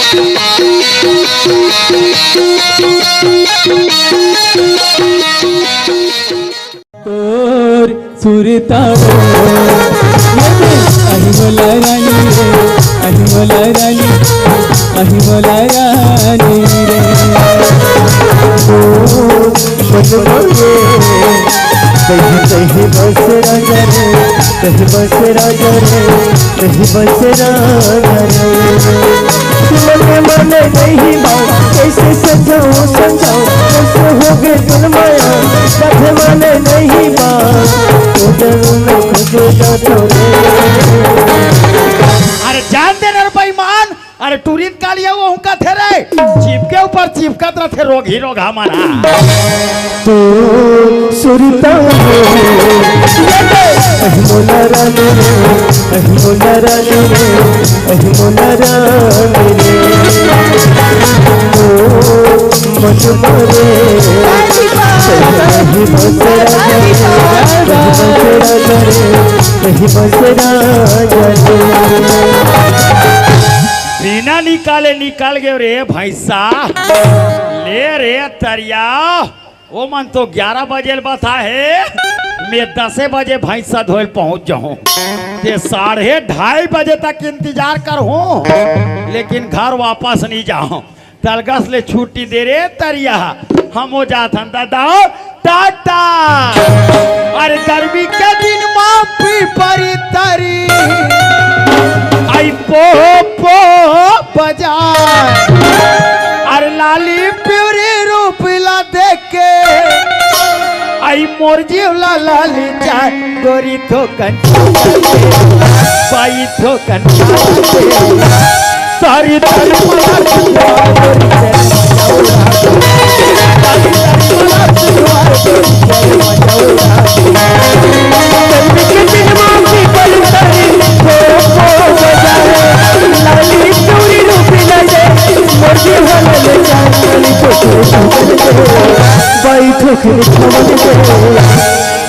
तोर सुरता अहि मोला रानी रे, अहि मोला रानी, अहि मोला रानी रे। कहीं कहीं बस राजा रे, कहीं बस राजा रे, कहीं बस राजा रे। मन मन नहीं बात कैसे समझाऊं समझाऊं, कैसे हो गए दिल माया बात मन नहीं बात, तो डर न खोजे जाता रे। अरे जान दे ना बेईमान, अरे टूरिन का लिया वो उनका थे रे, चिपके ऊपर चिपकत रहे रोग ही रोग हमारा। तो सुरता अहि मोला रानी रे, अहि मोला रानी रे, अहि मोला रानी रे। ओ मन मारे कहीं बस राजा रे, कहीं बस राजा रे। बिना निकाले निकाल गए रे भैंसा, ले रे तरिया। वो मन तो 11 बजे बता है, मैं 10 बजे भैंसा धोल पहुंच जाऊं, ते 2:30 बजे तक इंतजार कर हूं, लेकिन घर वापस नहीं जाऊं। तलगस ले छुट्टी दे रे तरिया, हम हो जात दादा टाटा। अरे गर्मी के दिन माफी परी तरी आई पो पो बजाए, अरे लाली प्यूरी रूपला देख के आई मोर जीवला लाली चाय गोरी थोकन बाई थोकन सारी तन मला गोरी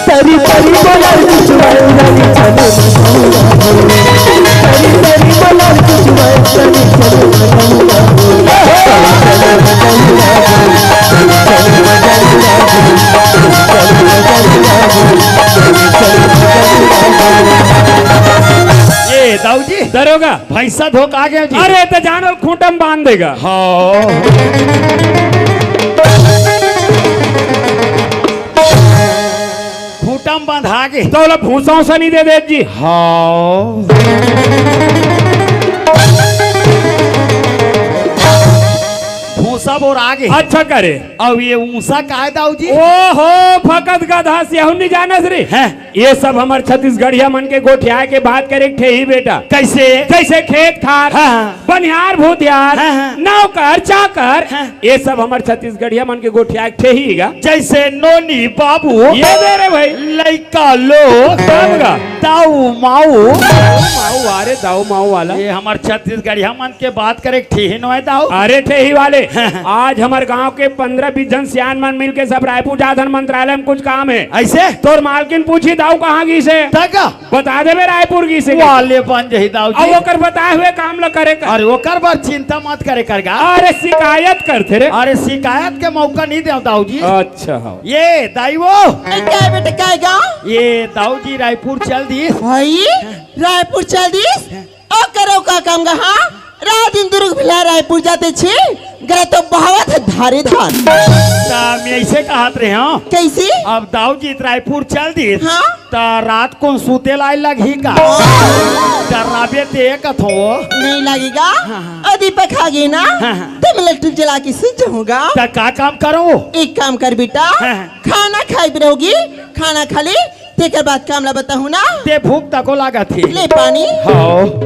तरी तरी बोला कुछ रानी चलो तरी तरी बोला कुछ रानी चलो ये दाऊजी दरोगा भैंसा धोक आ गया जी। अरे तो जानो खूंटम बांध देगा। हाँ खूंटम बंधा के तो भूसा उसा नहीं दे दे जी। हाँ भूसा बोर आगे अच्छा करे। अब ये ऊंसा का है दाऊजी? ओहो फकत गधा सियाहू नहीं जानस रे हैं। ये सब हमार छत्तीसगढ़िया मन के गोठिया के बात करे थे ही बेटा। कैसे? जैसे खेत खार, हाँ। बनिहार भूतियार, हाँ। नौकर चाकर, हाँ। ये सब हमार छत्तीसगढ़िया मन के गोठिया थे ही गा। जैसे नोनी बाबू ये दे रे भाई लइका लोग दाऊ माऊ माऊ अरे दाऊ माऊ वाला ये हमार छत्तीसगढ़िया मन के बात करे थे ही नो दाऊ। अरे थे ही वाले आज हमारे गांव के 15-20 जन सियान मन मिल के सब रायपुर जाधन मंत्रालय में कुछ काम है। ऐसे तोर मालकिन पूछी दाऊ कहाँ की से तका बता दे रायपुर की से वाले बन जही दाऊ जी। अब ओकर बताए हुए काम ल करे कर। अरे ओकर बार चिंता मत करे करगा। अरे शिकायत करते रे। अरे शिकायत के मौका नहीं दे दाऊ जी। अच्छा हो ये दाई वो क्या बेटा क्या गाँव? ये दाऊ जी रायपुर चल दी भाई रायपुर चल दी ओ करो का काम गा? हाँ रात दिन दुर्ग भिला रायपुर जाते छे गरे तो बहुत धारे धार। मैं ऐसे कहत रहे हो कैसे? अब दाऊ जी रायपुर चल दी हाँ तो रात को सूते लाई लगी का डराबे ते कथो नहीं लगेगा। दीपक आ गई ना तो मैं लट्टू जला के सो जाऊंगा। तो का काम करो? एक काम कर बेटा खाना खाई भी रहोगी, खाना खा ले तेकर बाद काम ला बताऊं ना। ते भूख तको लगा थी ले पानी। हाँ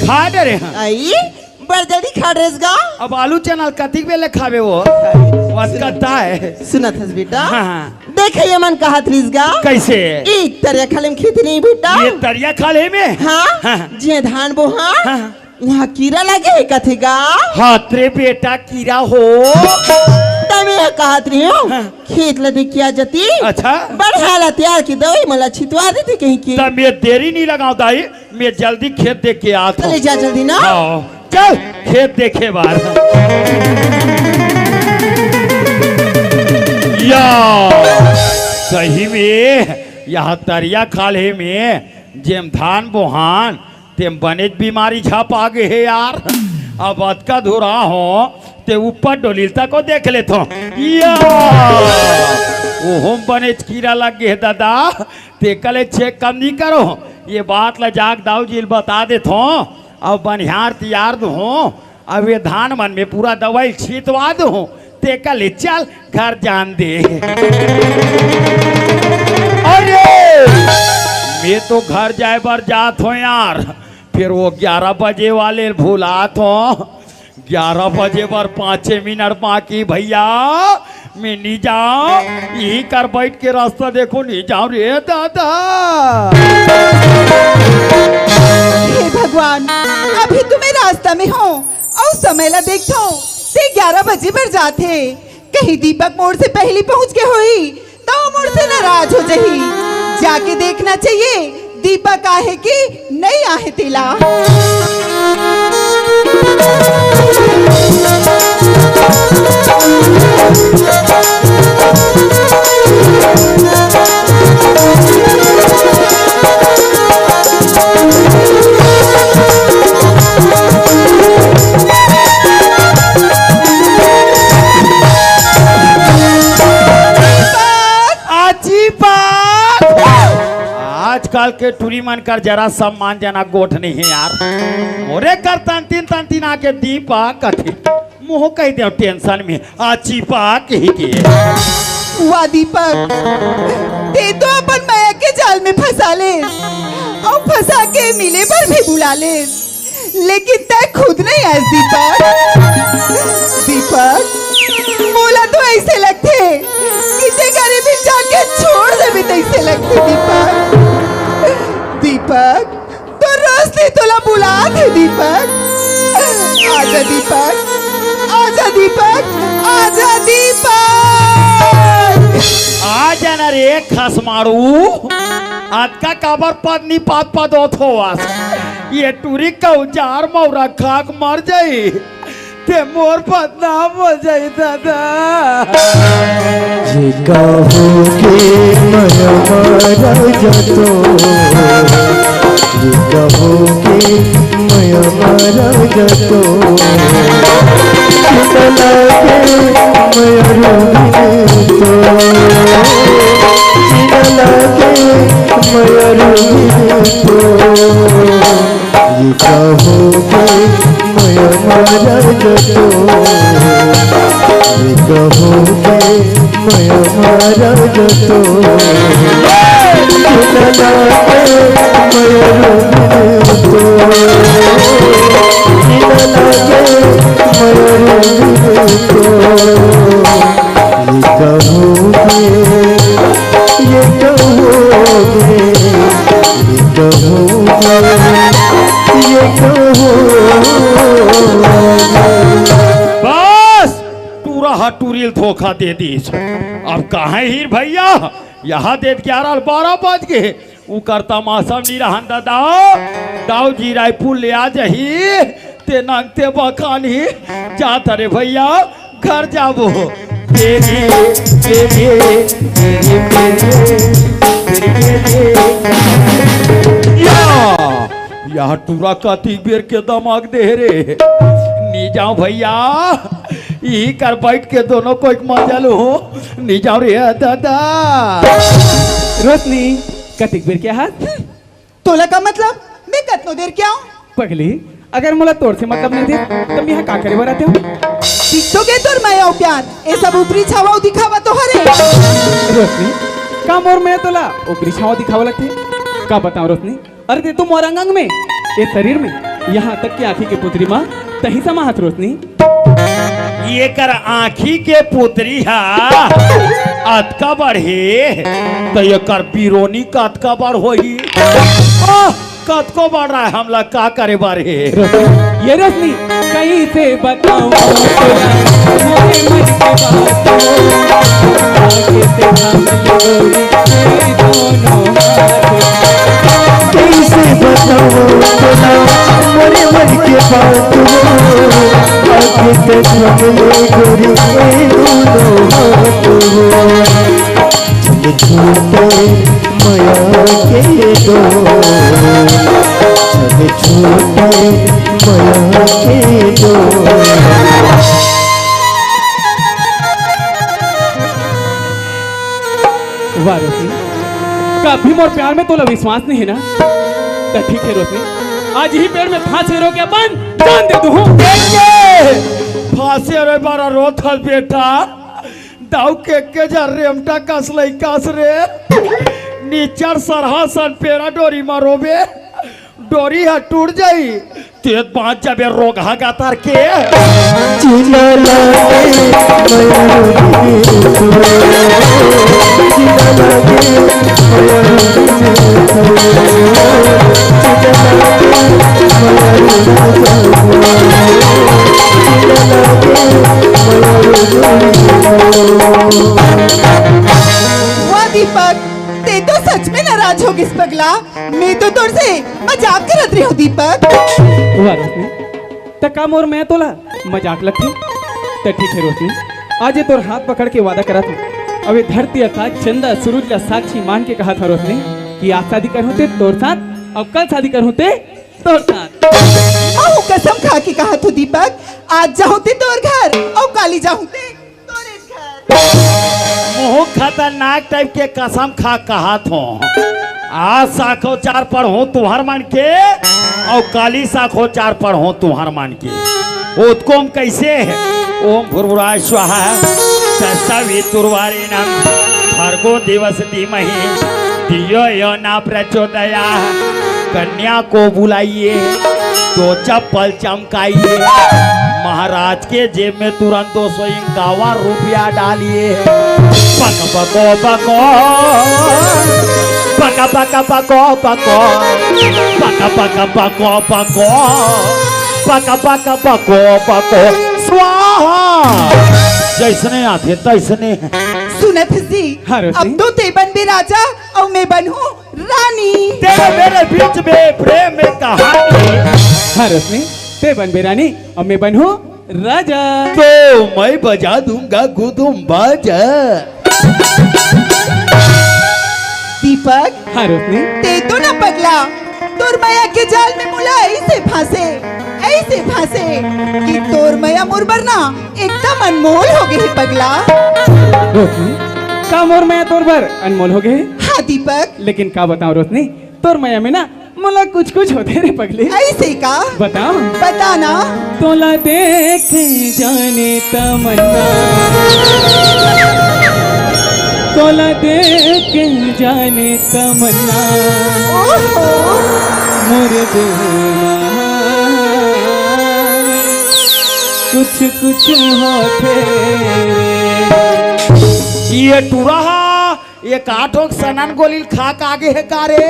खा दे रे। आई बड़ जल्दी खा ड्रेस गा। अब आलू चना कथी बेले खावे वो कत्ता है सुना था बेटा। हाँ। देख ये मन कहा थरीस गा कैसे? एक तरह खले में खेती नहीं बेटा। ये तरिया खाले में हाँ जी धान बो हाँ वहाँ कीड़ा लगे है कथेगा। हाँ तेरे बेटा कीड़ा हो तभी कहत रही हूँ खेत लदी किया जती अच्छा बढ़िया तैयार की दवाई मला छिटवा देती कहीं की तब मैं देरी नहीं लगाऊ दाई, मैं जल्दी खेत देख के आता चले हूँ। जा जल्दी ना हाँ, चल खेत देखे बार। या सही में यहाँ तरिया खाले में जेम धान बोहान तेम बने बीमारी छाप आ गए है यार। अब अतका धुरा हो ते ऊपर डोलिलता को देख लेते हो या ओहोम बने कीड़ा लग गए दादा ते कले चेक कम नहीं करो ये बात ला जाग दाऊ जी बता देते हो। अब बनिहार तैयार दो अब ये धान मन में पूरा दवाई छिटवा दो ते कले चल घर जान दे। अरे मैं तो घर जाए पर जात हो यार, फिर वो 11 बजे वाले भूलात हो 11 बजे पर 5 मिनट बाकी भैया मैं नहीं जाऊं यही कर बैठ के रास्ता देखो नहीं जाऊं रे दादा। हे भगवान अभी तुम्हें रास्ता में हो और समय ला देखो ते 11 बजे पर जाते कहीं दीपक मोड़ से पहले पहुंच के हुई तो मोड़ से नाराज हो जही जाके देखना चाहिए दीपक आहे कि नहीं आहे तिला। आजकल के टूरी मन कर जरा सम्मान जना गोठ नहीं है यार। ओरे कर तंतीन आके दीपा कथे मुँह कह दे टेंशन में आची पाक ही के वाह दीपक ते तो अपन माया के जाल में फंसा ले और फंसा के मिले पर भी बुला ले लेकिन तय खुद नहीं आज दीपक बोला तो ऐसे लगते किसी गरीबी जाके छोड़ दे भी ऐसे लगते दीपक तो रोशनी तोला बुला थे दीपक आजा दीपक आजा दीपक आजा दीपक आ जाना रे खस मारू आज का काबर पद नहीं पात हो ये टूरी का उजार मौरा खाक मर जाई ते मोर बदनाम हो जाई दादा। जे कहोगे मन मारा जतो जे कहोगे मैं मारा जतो चिता लागे मैं रोगे तो चिता लागे मैं रोगे तो ये कहोगे मैं मारा जतो ये कहोगे मैं मारा जतो चिता लागे मैं रोगे तो चिता लागे मैं रोगे तो ये कहोगे ये कहोगे ये कहोगे ये कहोगे। बस टूरा टूरिल धोखा दे दी अब कहा हीर भैया यहाँ दे 11-12 बज गए उ करता मौसम नहीं रहा दादा दाऊ जी रायपुर ले आ जही ते नंगते बखानी जाता रे भैया घर जाबो तेरी तेरी तेरी यहाँ टूरा कती बेर के दमाग दे रे नी जाओ भैया यही कर बैठ के दोनों को एक मजा लो नी जाओ रे दादा। रोशनी कतिक बेर के हाथ तोला का मतलब मैं कतनो देर क्या हूँ पगली अगर मोला तोर से मतलब नहीं थे तुम यहाँ का करे बराते हो तो के तोर माया प्यार ये सब ऊपरी छावा दिखावा तो हरे रोशनी का मोर में तोला ऊपरी छावा दिखावा लगते का बताऊं रोशनी अरे ते तो मोर अंग में ये शरीर में यहाँ तक की आँखी के पुत्री माँ तही समा हाथ रोशनी ये कर आँखी के पुत्री हा अतका बढ़े तो ये कर बीरोनी का अतका बढ़ होई कत को बढ़ रहा है हमला का करे बारे रोशनी ये रोशनी कैसे बताऊं तोला मोरे मन की बात हो आगे से थाम ले गोरी मेरी दोनों हाथ कैसे बताओ तोला मोरे मन के बात हो आगे से थाम ले गोरी मेरी दोनों हाथ हो छूटे माया के दो छूटे माया के दो वाह रोशनी कभी मोर प्यार में तोला विश्वास नहीं है ना तो ठीक है रोशनी आज ही पेड़ में फांसी रो के अपन जान दे दूं फांसी रे बारा रोथल बेटा दाऊ के जा रेमटा कस लई कस रे नीचर सरहा सन पेरा डोरी मारोबे डोरी है टूट जाई तेज बाँच जाबे रोग हगा तार के जीना लागे माया रोगी जीना लागे माया वाह दीपक ते तो सच में नाराज हो किस पगला मैं तो तुझ से मजाक करत रही हूँ दीपक वाह रोशनी तका मोर मैं तोला मजाक लगती तो ठीक है रोशनी आज ये तोर हाथ पकड़ के वादा करा था अबे धरती आकाश चंदा सूरज का साक्षी मान के कहा था रोशनी कि आज शादी कर होते तोर साथ अब कल शादी कर होते तोर साथ आहू कसम खा के कहा तो दीपक आज जाऊँ ते तोर घर और काली जाऊँ ते तोरे घर मुँह खतरनाक टाइप के कसम खा कहा थो आज साखो चार पढ़ो तुहार मान के और काली साखो चार पढ़ो तुहार मान के उत्कोम कैसे है ओम भूर्भुवः स्वः तत्सवितुर्वरेण्यं भर्गो दिवस धीमहि धियो यो न प्रचोदयात् कन्या को बुलाइए तो चप्पल चमकाइए महाराज के जेब में तुरंत 251 रुपया डालिए पक पको पको पक पक पको पको पक पक पको पको पक पक पको पको स्वाहा जैसने आते तैसने सुनत सी हाँ, रोशनी। अब तो ते बन भी राजा और मैं बनूं रानी तेरे मेरे बीच में प्रेम में कहानी हाँ रोशनी ते बन बेरानी और मैं बनूं राजा तो मैं बजा दूंगा गुदुम बाजा दीपक हाँ रोशनी ते तो ना पगला तोर माया के जाल में मुला ऐसे फांसे कि तोर माया मुरबर ना एकदम अनमोल हो गई पगला रोशनी का मोर मैं तोर पर अनमोल हो गए हाँ दीपक लेकिन का बताऊं रोशनी तोर माया में ना मोला कुछ कुछ होते रे पगले ऐसे का बताओ बताना तोला देख जाने तमन्ना तोला देख जाने तमन्ना ओहो मोर दिल कुछ कुछ होते ये टूरा ये काठोक सनन गोली खा के आगे है कारे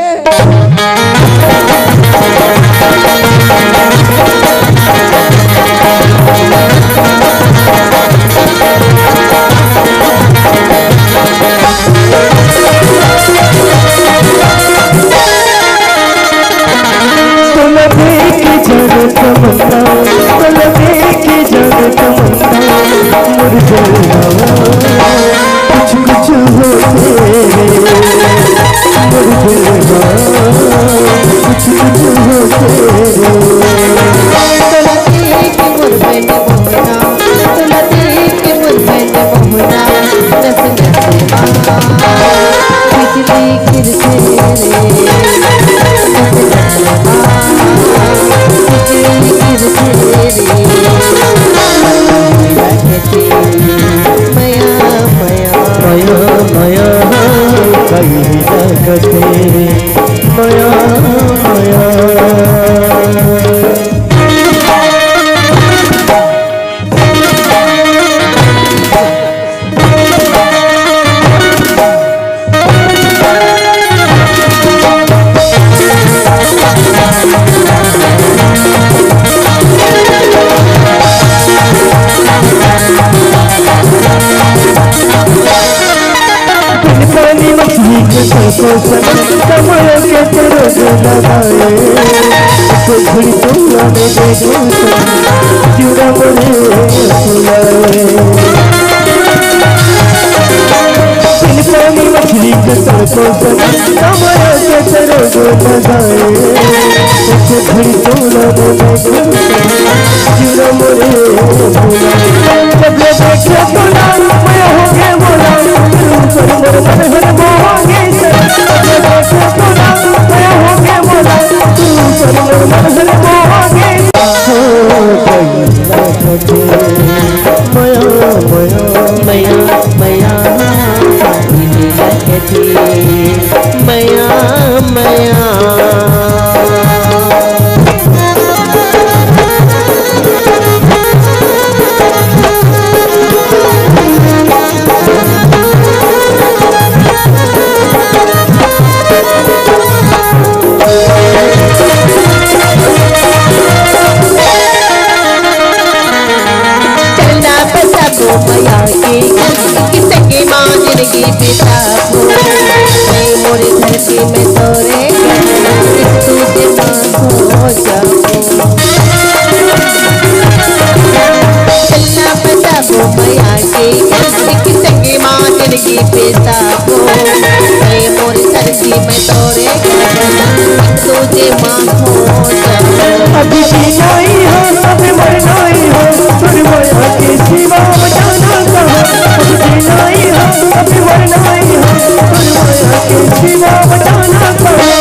मोहना पानी मछली के सबको सनम समय के तेरे जो लगाए तो घड़ी तुम आने दे दो जुड़ा मुझे बुलाए पानी मछली के सबको सनम समय के तेरे जो लगाए तो घड़ी तुम आने दे दो जुड़ा मुझे बुलाए जब देखे तो नाम मैं हो गया बोला पर मोर मन हर मोगे सर जब देखे तो नाम मैं हो गया बोला पर मोर मन हर मोगे मया मया मया मया अभी जीना ही हो अभी मरना ही हो तुझ माया के सिवा जाना कहाँ अभी जीना ही हो अभी मरना ही हो तुझ माया के सिवा जाना कहाँ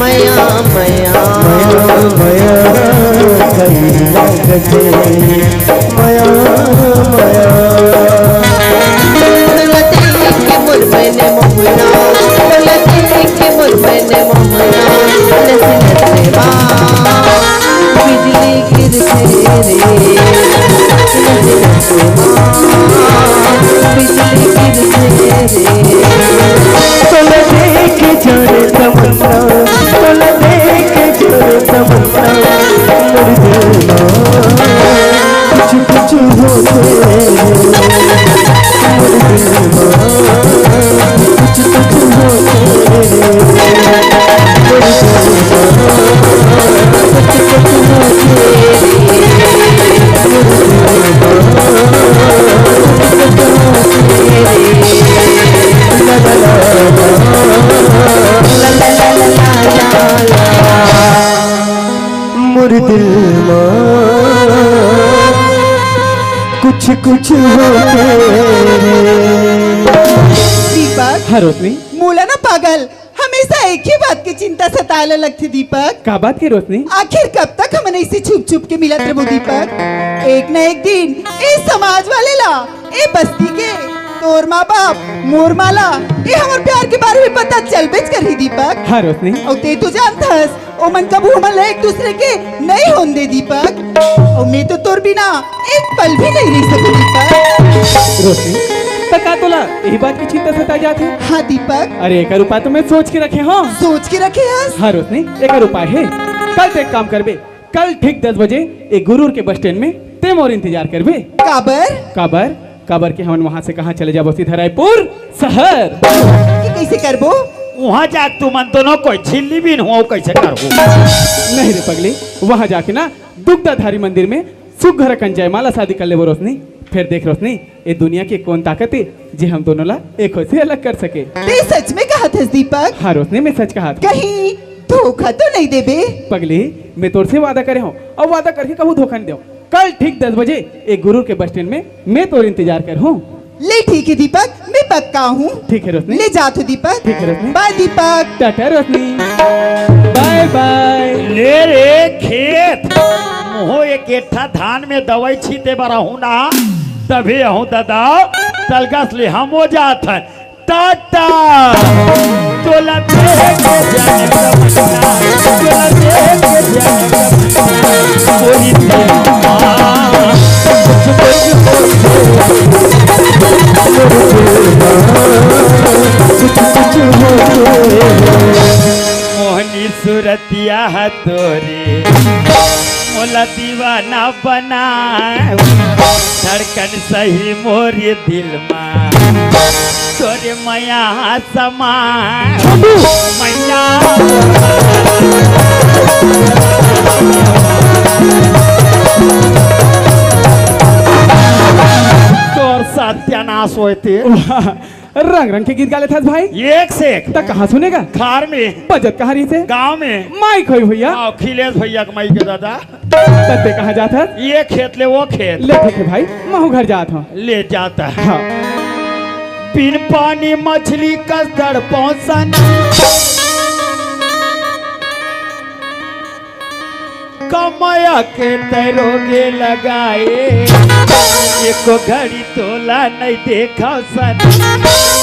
मया मया मया मया मया कुछ होते दीपक हाँ रोशनी मोला ना पागल हमेशा एक ही बात की चिंता सताने लगती दीपक का बात की रोशनी आखिर कब तक हमने इसे छुप छुप के मिलत रहो दीपक एक न एक दिन इस समाज वाले ला ए बस्ती के तोर माँ बाप मोर माला ये हमारे प्यार के बारे में पता चल बेच कर ही दीपक हाँ रोशनी और ते तो जानता हस ओ मन कबू हमल एक दूसरे के नहीं होने दे दीपक और मैं तो तोर बिना एक पल भी नहीं रह सकूं दीपक रोशनी पता तोला यही बात की चिंता सता जाती है हाँ दीपक अरे एक उपाय तो मैं सोच के रखे हाँ सोच के रखे हस हाँ रोशनी एक उपाय है कल तो एक काम करबे कल ठीक 10 बजे एक गुरूर के बस स्टैंड में ते मोर इंतजार करबे काबर काबर काबर के हम वहाँ से कहाँ चले जाबो सीधा रायपुर शहर कि कैसे करबो वहाँ जा तू मन तो न कोई झिल्ली भी हुआ कैसे करबो नहीं रे पगली वहाँ जाके ना दुग्धाधारी मंदिर में सुघर कन जयमाला शादी कर ले वो रोशनी फिर देख रोशनी ये दुनिया की कौन ताकत है जे हम दोनों ला एक हो से अलग कर सके ते सच में कहा था दीपक हाँ रोशनी मैं सच कहा था कहीं धोखा तो नहीं देबे पगली मैं तोर से वादा करे हूँ और वादा करके कहूँ धोखा नहीं दो कल ठीक 10 बजे एक गुरु के बस स्टैंड में मैं तोर इंतजार कर हूँ ले ठीक है दीपक मैं पक्का हूँ ठीक है रोशनी ले जातो दीपक ठीक है रोशनी बाय दीपक टाटा रोशनी बाय बाय ले रे खेत मुहो एक एठा धान में दवाई छीते बरा हूँ ना तभी हूँ दादा तलगस ले हम हो जात है टाटा तोला देख के जाने का महीना तोला देख के जाने का महीना कोई मोहनी सूरत गीतिया है तोरे मोला दीवाना बना धड़कन सही मोरे दिल में तोरे मैया समा मैया तोर सत्यानाश होते रंग रंग के गीत गाले था भाई। एक से एक तक कहाँ सुनेगा? खार में, बजत कहाँ रही से? गांव में। माइक होई भैया। अखिलेश भैया के माई के दादा तते कहाँ जाता? ये खेत ले वो खेत ले थे भाई महू घर जात हो ले जाता है। हाँ। बिन पानी मछली कसदड़ पहुंचन कमाया के तैरोगे लगाए एको घड़ी तोला नहीं देखा सन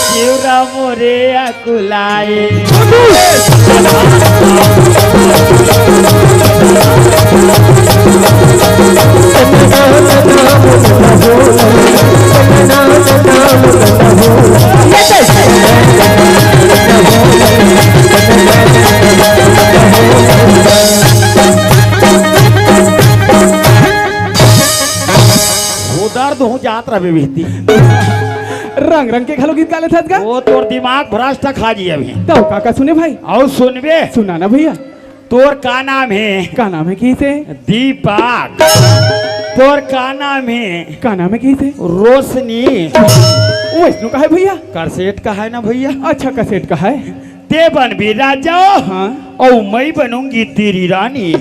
जीवरा मोरे अकुलाए दर्द हूँ जात रहे बीती रंग रंग के घलो गीत गाले था का? वो तोर दिमाग भ्रष्ट खा जी अभी तो काका सुने भाई और सुनबे सुनाना भैया। तोर का नाम है? का नाम है की से? दीपक। तोर का नाम है? का नाम है की से? रोशनी। वैष्णु का है भैया? करसेट का है ना भैया? अच्छा कसेट का है। ते बन भी राजा हाँ। और मैं बनूंगी तेरी रानी।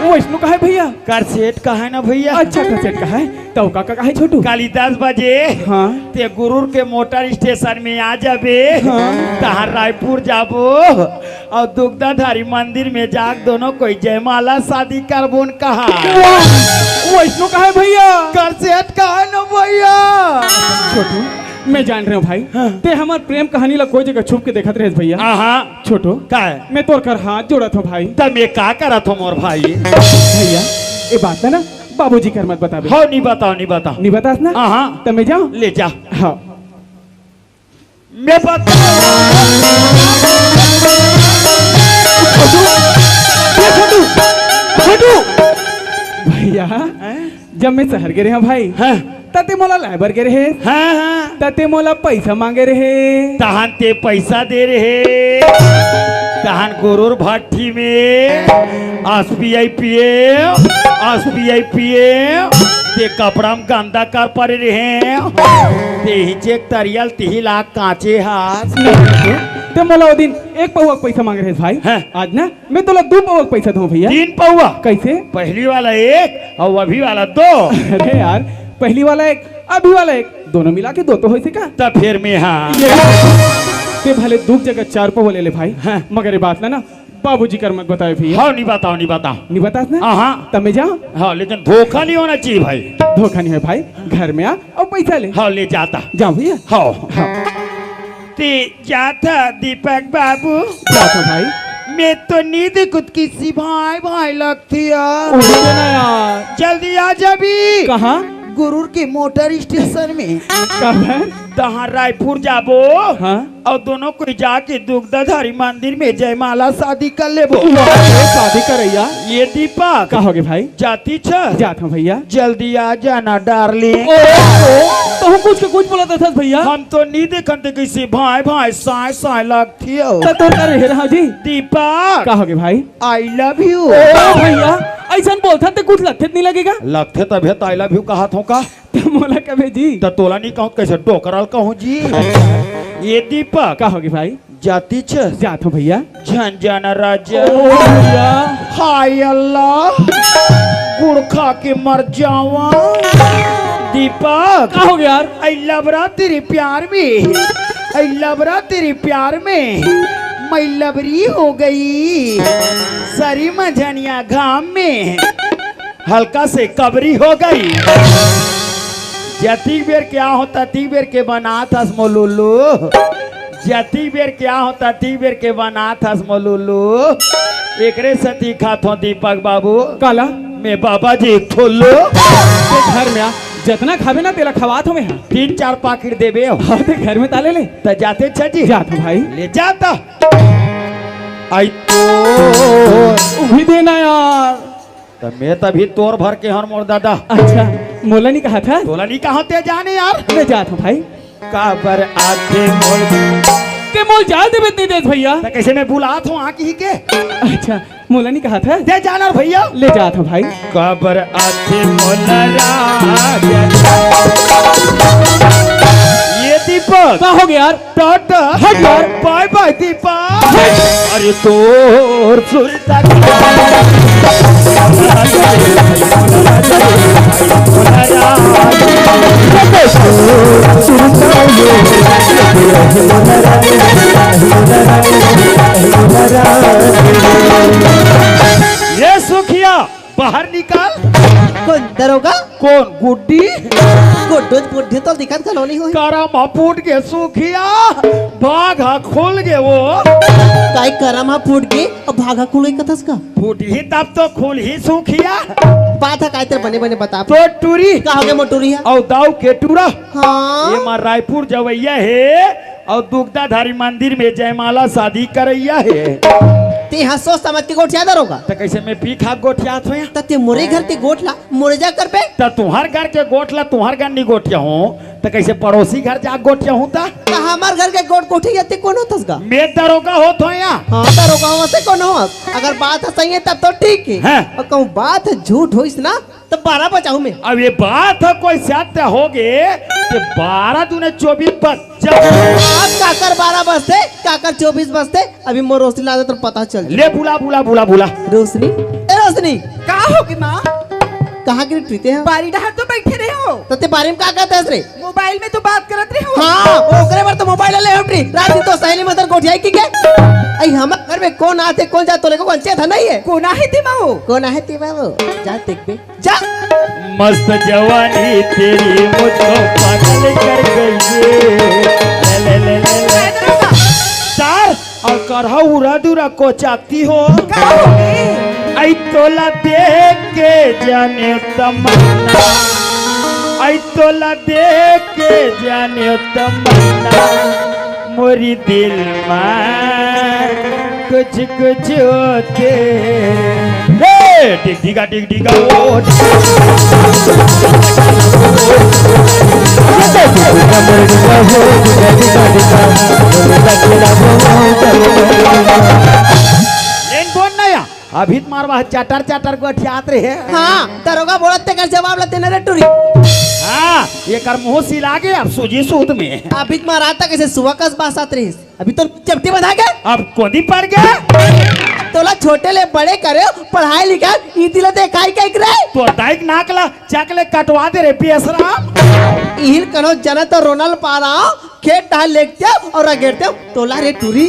वैष्णु का है भैया? करसेट का है ना भैया? अच्छा कसेट का है। तो काका का है छोटू? कालिदास बजे हाँ। ते गुरुर के मोटर स्टेशन में आ जाबे हाँ। तहां रायपुर जाबो और दुग्धाधारी मंदिर में जाग दोनों कोई जयमाला शादी करबोन कहा वैष्णु का है भैया? करसेट का है ना भैया? छोटू मैं जान रहा हूँ भाई। ते हमार प्रेम कहानी ला कोई जगह छुप के देखत रहे भैया। हाँ छोटू का है? मैं तोर कर हाथ जोड़त हूँ भाई। तब मैं का करत हो मोर भाई? भैया ये बात है ना बाबूजी कर मत बताबे। हो नहीं बताओ नहीं बताओ नहीं बतास ना? हाँ तब मैं जाऊँ? ले जा हाँ। मैं बता छोटू छोटू भैया जब मैं शहर गे रहे भाई हाँ तते मोला लाइबर गे रहे हाँ हाँ तते मोला पैसा मांगे रहे तहान ते पैसा दे रहे तहान गुरुर भट्टी में SBI पिए ते कपड़ा में गंदा कर पड़े रहे ते हिचे तरियल तिही लाख कांचे हाथ ते मोला वो दिन एक पौवा पैसा मांगे रहे भाई। हाँ। आज ना मैं तोला 2 पौवा पैसा दूं भैया। 3 पौवा? कैसे? पहली वाला 1 और अभी वाला 2। अरे यार पहली वाला 1 अभी वाला 1 दोनों मिला के 2 तो होई से का? तब फिर में हाँ ते भले दुख जगह 4 पौवा ले ले भाई। हाँ। मगर ये बात ना बाबूजी कर मत बताए भैया। हाँ नहीं बताओ नहीं बताओ नहीं बतास ना? हाँ तब मैं जाऊँ? हाँ लेकिन धोखा नहीं होना चाहिए भाई। धोखा नहीं है भाई घर में आ और पैसा ले। हाँ ले जाता जाओ भैया। हाँ हाँ ते जाता दीपक बाबू जाओ भाई। मैं तो नींद खुद किसी भाई भाई लगती है उठ के ना यार। जल्दी आ जा भी कहाँ? गुरुर के मोटर स्टेशन में कब है? तहां रायपुर जाबो हाँ। और दोनों कोई जाके दुग्धाधारी मंदिर में जयमाला शादी कर लेबो। शादी करैया ये दीपक कहोगे भाई? जाती छ जात हूँ भैया। जल्दी आ जाना डार्लिंग। तो हम कुछ के कुछ बोला था भैया। हम तो नहीं देखते किसी भाई भाई साय साय लगती हो। तो तो कर रहे जी दीपक कहोगे भाई? I love you. भैया ऐसा बोलता तो कुछ लगते नहीं लगेगा? लगते तभी आई लव यू कहा था का तो मोला कभी जी तो तोला नहीं कहूँ कैसे डोकरल कहूँ जी। ये दीपक कहोगे भाई? जाती छ जात हूँ भैया। झंझन राजा भैया हाय अल्लाह गुड़ खा के मर जावा। दीपक कहोगे यार? आई लवरा तेरे प्यार में आई लवरा तेरे प्यार में मैं लवरी हो गई सरी मझनिया घाम में हल्का से कबरी हो गई। जती बेर क्या होता ती बेर के बना था मोलुलू जती बेर क्या होता ती बेर के बना था मोलुलू एकरे सती खाथो दीपक बाबू काला मैं बाबा जी ठोलो ते घर में आ जितना खावे ना तेला खवात हमें। 3-4 पाकिट देबे हाँ ते घर में ताले ले तो जाते छ जी जात हूँ भाई। ले जाता आई तो भी देना यार। तो मैं तभी तोर भर के हर मोर दादा अच्छा मोला नहीं कहा था, तोला नहीं कहा ते जाने यार ले जात हूँ भाई। काबर आखे मोर ते मोल जा देवे नहीं देत भैया। तो कैसे मैं बुलात हूँ आके ही के अच्छा मोला नहीं कहा था, दे जाना भैया। ले जात हूँ भाई। काबर आखे मोला ये दीपक क्या हो गया यार? टाटा हट यार। बाय बाय दीपक। अरे तोर सुरता ये सुखिया बाहर निकाल। कौन दरोगा? कौन गुड्डी गुड्डो बुड्ढी तो दिखत कलोनी होई। कारा फूट के सुखिया भागा खोल गे वो काय करम हा फूट के और भागा कुलोई कथस का फूट ही तब तो खोल ही सुखिया बात है काय तेरे बने बने बता। तो टूरी का हो गया मोटूरी है? और दाऊ के टूरा हाँ ये मार रायपुर जवैया है और दुग्धाधारी मंदिर में जयमाला शादी करैया है। ते यहाँ सोच समझ के गोठ ज्यादा होगा। तो कैसे मैं पी खा गोठिया थो तो ते मोरे घर के गोठ ला मोरे जा कर पे। तो तुम्हार घर के गोठला तुम्हार घर नहीं गोठिया हूँ तो कैसे पड़ोसी घर जा गोठिया हूँ ता तो हमार घर के गोठ कोठी जाते कौन होतस का? मैं दरोगा हो तो यहाँ हाँ दरोगा वहाँ से कौन हो? अगर बात है सही है तब तो ठीक है। हाँ। और कहूँ बात है झूठ हो ना तो 12 बचाऊ मैं। अब ये बात है कोई सत्य हो गए कि 12 दूने 24 बच्चा आप काकर 12 बजते काकर 24 बजते अभी मोर रोशनी ला दे तो पता चल जाए। ले बुला बुला बुला बुला रोशनी ए रोशनी का होगी माँ? कहाँ गिर प्रीते हैं? बारी डहर तो बैठे रहे हो, तो ते बारे में का कहते हैं रे? मोबाइल में तो बात करत रहे हो। हाँ ओकरे बार तो मोबाइल ले उठरी रात दिन तो सहेली मदर गोठियाई की के आई हमार घर में कौन आते कौन जा तो लेको कंचे था नहीं है। कोना है ती माँ? कौन है ती बाबू जा देख बे जा। मस्त जवानी तेरी मुझको पागल कर गई ले ले ले ले ले चार और करहा उड़ा दूरा को चाहती हो का होगी? आई तोला देख के जाने तमन्ना आई तोला देख के जाने तमन्ना मोरी दिल में कुछ कुछ होते टिक टिका ओ लेन बोल नया अभी मारवा चाटर चाटर गोठियात रहे हाँ दरोगा बोलते कर जवाब लेते न रे टूरी। हाँ ये कर मुंह सिला के अब सूजी सूद में अभी मारा था कैसे सुबह कस बासात रही अभी तो चपटी बधा गए अब कोदी पड़ गया तोला छोटे ले बड़े करे पढ़ाई लिखाई ई दिला देखाई के करे तो दाइक नाकला चकले कटवा दे रे पियसरा इहिल कनो जना तो रोनल पारा खेत डाल लेते और अगेरते तोला रे टूरी।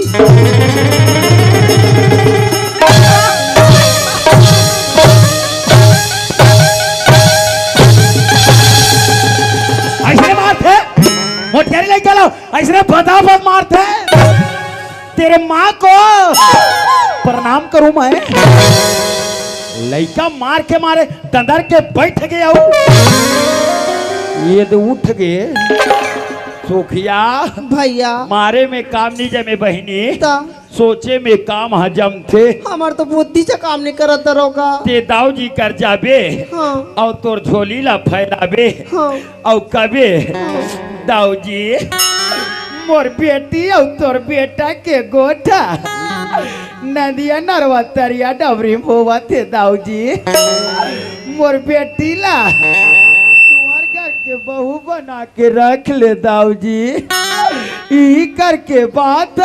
ऐसे मारते मोटियारी लेके चलो ऐसे बदाबद मारते तेरे माँ को प्रणाम करूं मैं लड़का मार के मारे दंदर के बैठ गया ये तो उठ गए सुखिया भैया मारे में काम नहीं जमे बहनी ता सोचे में काम हजम थे हमार तो बुद्धि से काम नहीं करत दरोगा। ते दाऊ जी कर जाबे हाँ और तोर झोली ला फैलाबे हाँ और कबे दाऊ जी मोर बेटी और तोर बेटा के गोठा नदिया नरवा तरिया डबरी होवा थे दाऊ जी मोर बेटी ला तुम्हार घर के बहू बना के रख ले दाऊ जी ई करके बात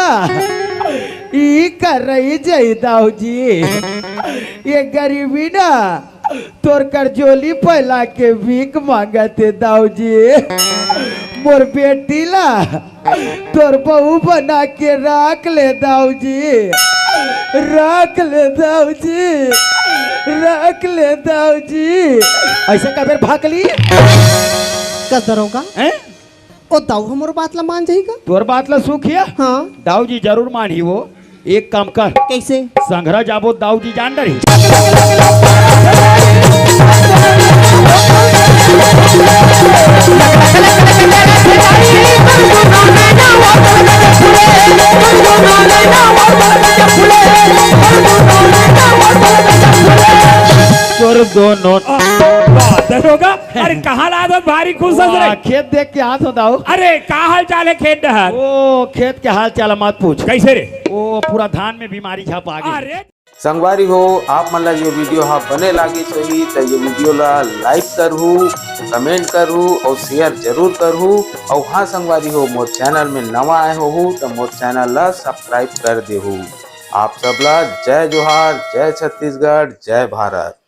ई कर रही जय दाऊ जी ये गरीबी ना तोर कर जोली फैला के भीख मांगते दाऊ जी मोर बेटी ला तोर बहू बना के रख ले दाऊ जी रख ले दाऊ जी रख ले दाऊ जी ऐसे कबेर भागली कस दरोगा हैं ओ दाऊ हमर बात ला मान जाएगा। तोर बात ला सुखिया हाँ दाऊ जी जरूर मानी वो एक काम कर कैसे संघरा जाबो दाऊ जी जान डरी Thank you. तोर दोनों दरोगा अरे कहाँ ला दो भारी खुश हंस रहे खेत देख के हाथ होदाओ। अरे का हाल चाल है खेत डहर ओ खेत के हाल चाल मत पूछ। कैसे रे ओ पूरा धान में बीमारी झप आ गई। अरे संगवारी हो आप मन ला ये वीडियो हाँ बने लागे सही तो ये वीडियो ला लाइक करहू, कमेंट करहू और शेयर जरूर करहू। और हाँ संगवारी हो मोर चैनल में नवा आए हो तो मोर चैनल ला सब्सक्राइब कर देहू। आप सबला जय जोहार, जय छत्तीसगढ़, जय भारत।